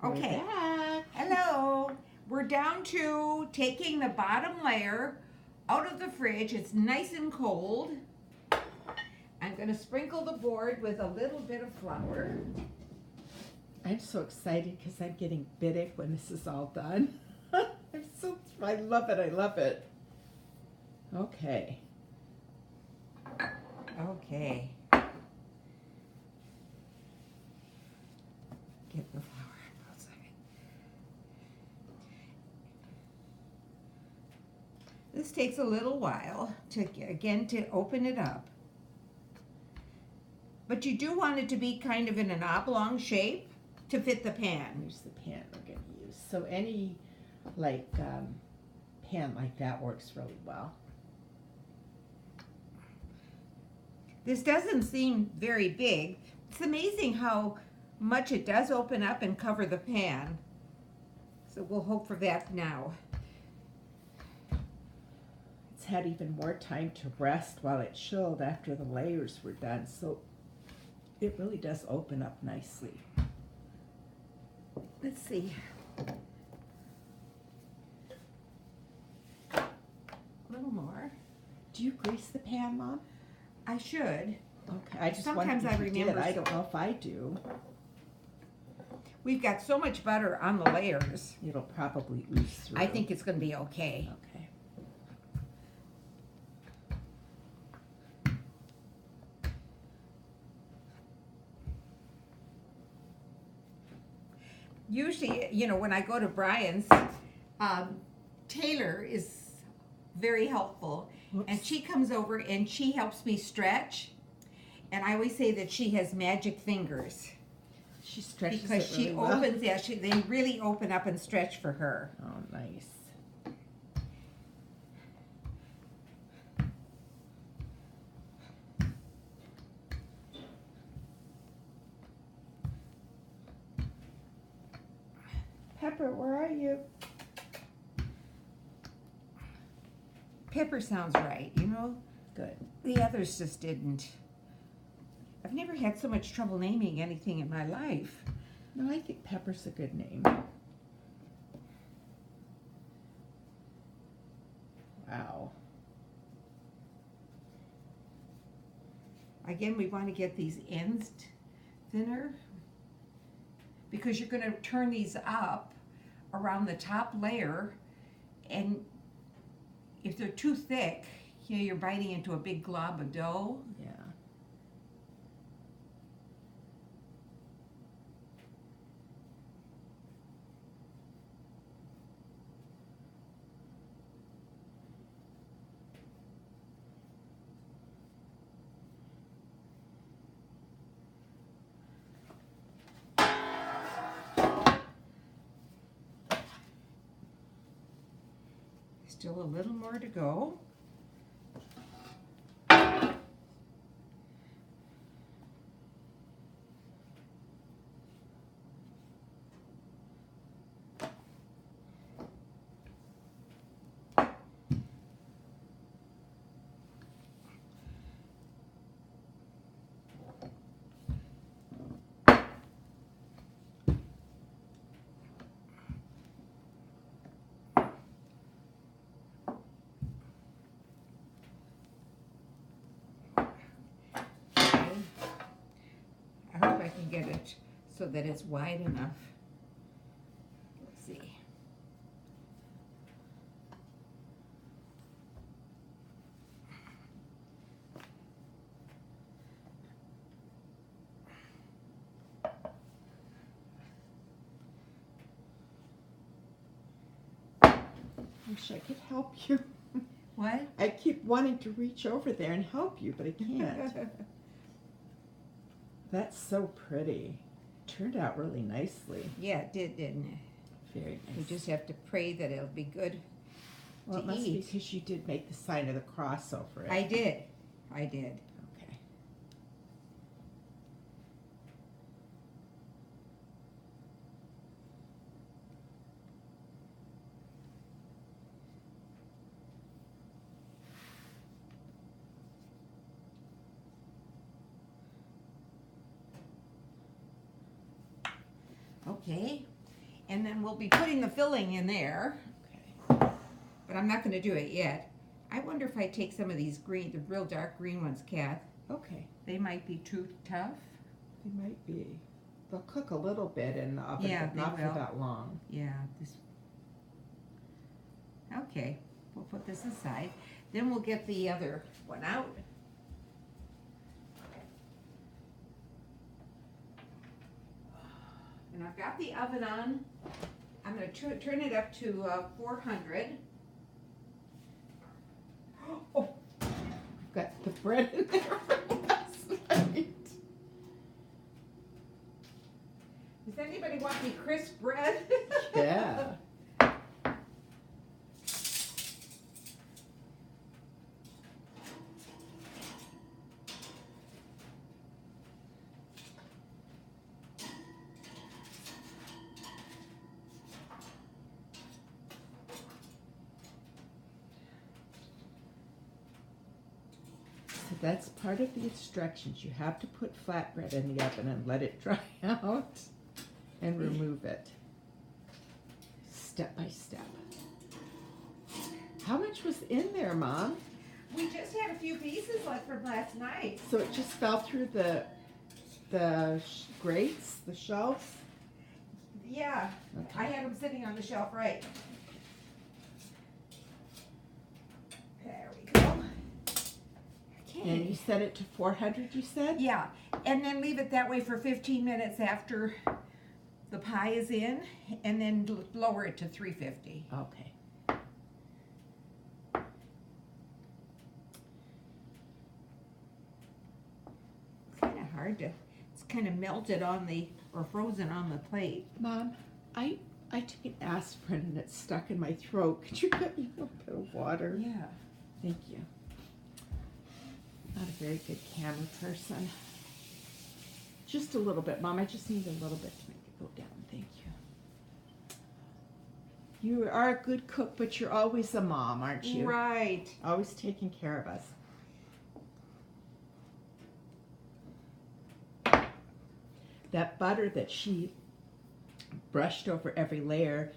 Okay. We're back. Hello. We're down to taking the bottom layer out of the fridge. It's nice and cold. I'm going to sprinkle the board with a little bit of flour. I'm so excited because I'm getting Birick when this is all done. I love it. I love it. Okay. Okay. Get the flour outside. This takes a little while to open it up. But you do want it to be kind of in an oblong shape to fit the pan. Here's the pan we're going to use. So any pan like that works really well. This doesn't seem very big. It's amazing how much it does open up and cover the pan. So we'll hope for that now. It's had even more time to rest while it chilled after the layers were done. So it really does open up nicely. Let's see. A little more. Do you grease the pan, Mom? I should. Okay, I just Sometimes wondered I if you remember. did. I don't know if I do. We've got so much butter on the layers. It'll probably ooze through. I think it's going to be okay. Okay. Usually, when I go to Brian's, Taylor is very helpful. Whoops. And she comes over and she helps me stretch. And I always say that she has magic fingers. She stretches Because it really she well. opens, they really open up and stretch for her. Oh, nice. Pepper, where are you? Pepper sounds right, Good. The others just didn't. I've never had so much trouble naming anything in my life. No, I think Pepper's a good name. Wow. Again, we want to get these ends thinner because you're going to turn these up around the top layer, and if they're too thick, you're biting into a big glob of dough. Yeah. Still a little more to go. I hope I can get it so that it's wide enough. Let's see. Wish I could help you. What? I keep wanting to reach over there and help you, but I can't. That's so pretty. Turned out really nicely. Yeah, it did, didn't it? Very nice. We just have to pray that it'll be good Well, it to must be eat. because you did make the sign of the cross over it. I did. Okay. Okay. And then we'll be putting the filling in there, Okay. but I'm not going to do it yet. I wonder if I take some of these green, the real dark green ones, Kath. Okay. They might be too tough. They might be. They'll cook a little bit in the oven, Yeah, but they not will. for that long. Yeah. Okay, we'll put this aside. Then we'll get the other one out. And I've got the oven on. I'm going to turn it up to 400. Oh, I've got the bread in there from last night. Does anybody want any crisp bread? Yeah. So that's part of the instructions. You have to put flatbread in the oven and let it dry out and remove it. Step by step. How much was in there, Mom? We just had a few pieces left from last night. So it just fell through the grates, the shelves? Yeah, Okay. I had them sitting on the shelf, right. There we go. And you set it to 400, you said? Yeah, and then leave it that way for 15 minutes after the pie is in, and then lower it to 350. Okay. It's kind of hard to, it's kind of melted on the, or frozen on the plate. Mom, I took an aspirin and it's stuck in my throat. Could you get me a little bit of water? Yeah. Thank you. Not a very good camera person. Just a little bit, Mom. I just need a little bit to make it go down. Thank you. You are a good cook, but you're always a mom, aren't you? Right. Always taking care of us. That butter that she brushed over every layer,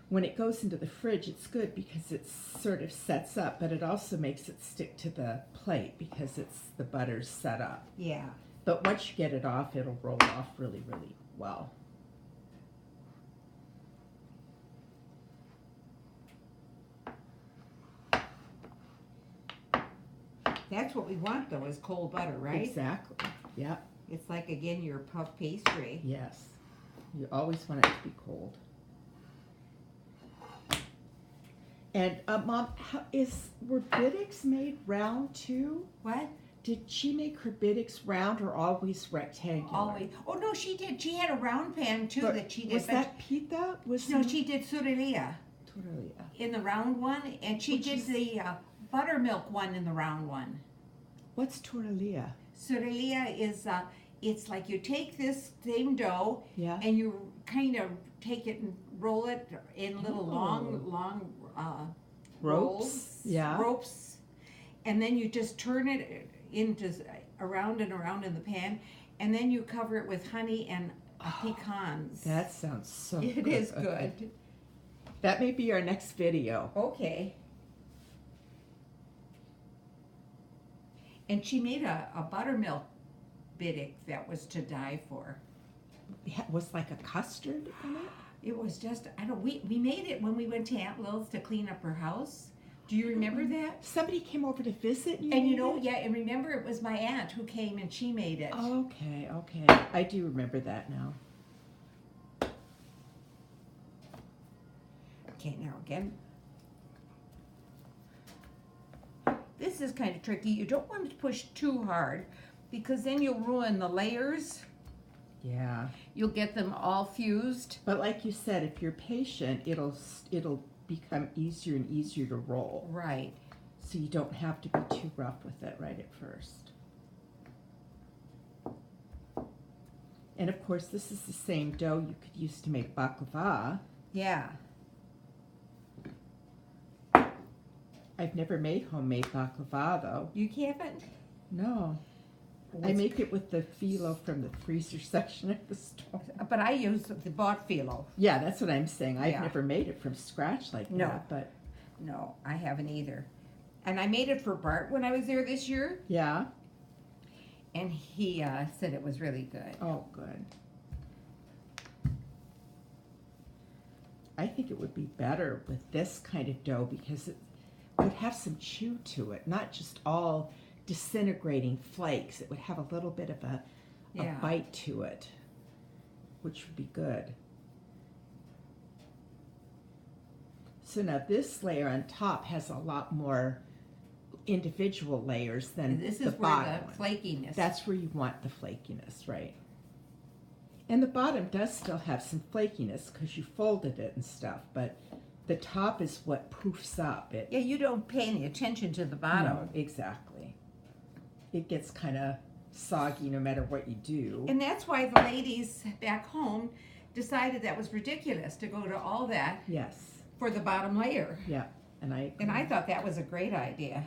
when it goes into the fridge, it's good because it sort of sets up, but it also makes it stick to the plate because the butter's set up. Yeah. But once you get it off, it'll roll off really, really well. That's what we want though, is cold butter, right? Exactly. Yep. It's like, again, your puff pastry. Yes. You always want it to be cold. And Mom, were Biricks made round too? What? Did she make her Biricks round or always rectangular? Always. Oh no, she did. She had a round pan too But that she did. Was but that pita? no, she did surrelia Tortilla. in the round one, and she Which did is- the buttermilk one in the round one. What's tortilla? Surrelia is it's like you take this same dough Yeah. and you kind of take it and roll it in little Oh. long Ropes? Yeah. ropes, and then you just turn it into around and around in the pan, and then you cover it with honey and pecans. That sounds so It good. is good. That may be our next video. Okay. And she made a buttermilk Birick that was to die for. It was like a custard in it? It was just, we made it when we went to Aunt Lil's to clean up her house. Do you remember that? Somebody came over to visit you? And made you know, it? yeah, and remember it was my aunt who came and she made it. Okay. I do remember that now. Okay, now again. This is kind of tricky. You don't want to push too hard because then you'll ruin the layers. Yeah. You'll get them all fused. But like you said, if you're patient, it'll become easier and easier to roll. Right. So you don't have to be too rough with it right at first. And of course, this is the same dough you could use to make baklava. Yeah. I've never made homemade baklava though. You haven't? No. I make it with the phyllo from the freezer section at the store. But I use the bought phyllo. Yeah, that's what I'm saying. I've Yeah. never made it from scratch like No. that, but No, I haven't either. And I made it for Bart when I was there this year, yeah. and he said it was really good. Oh, good. I think it would be better with this kind of dough because it would have some chew to it, not just all disintegrating flakes. It would have a little bit of a Yeah. bite to it, which would be good. So now this layer on top has a lot more individual layers than And this the is where bottom the one. flakiness. That's where you want the flakiness, right? And the bottom does still have some flakiness because you folded it and stuff, but the top is what poofs up. It Yeah, you don't pay any attention to the bottom. No, exactly. It gets kind of soggy no matter what you do. And that's why the ladies back home decided that was ridiculous to go to all that Yes. for the bottom layer. Yeah. And I thought that was a great idea.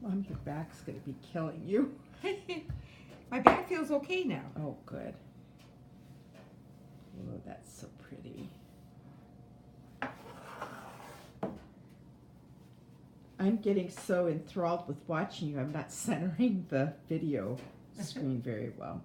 Mom, your back's going to be killing you. My back feels okay now. Oh, good. Oh, that's so pretty. I'm getting so enthralled with watching you, I'm not centering the video screen very well.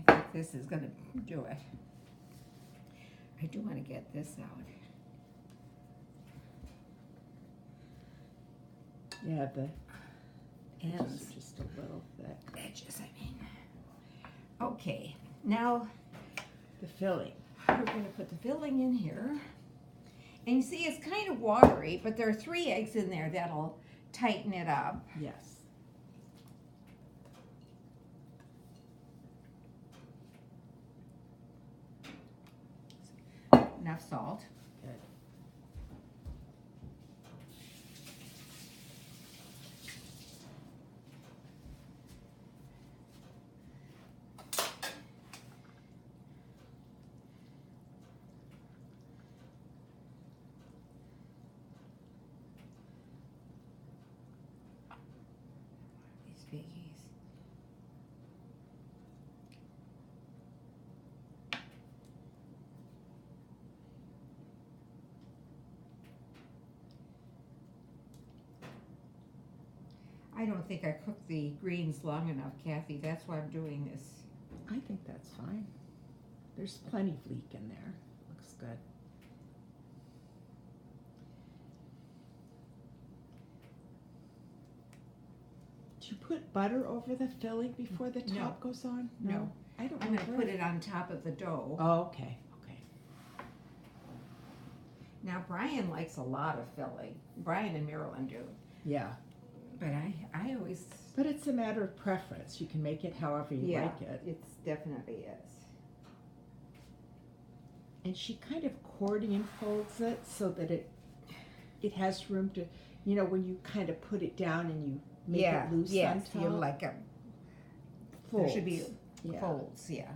I think this is going to do it. I do want to get this out. Yeah, the edges Ends. are just a little thick. Edges, I mean. Okay, now The filling. we're going to put the filling in here. And you see, it's kind of watery, but there are 3 eggs in there that'll tighten it up. Yes. Enough salt. Good. These biggies. I don't think I cooked the greens long enough, Kathy. That's why I'm doing this. I think that's fine. There's plenty of leek in there. Looks good. Do you put butter over the filling before the top No. goes on? No. I don't I'm know. going to put it on top of the dough. Oh, okay. Okay. Now, Brian likes a lot of filling. Brian and Marilyn do. Yeah. But I always... But it's a matter of preference. You can make it however you like it. It's definitely is. And she kind of accordion folds it so that it has room to, you know, when you kind of put it down and you make it loose on yes, top. you like a, there should be Folds. Yeah. folds, yeah.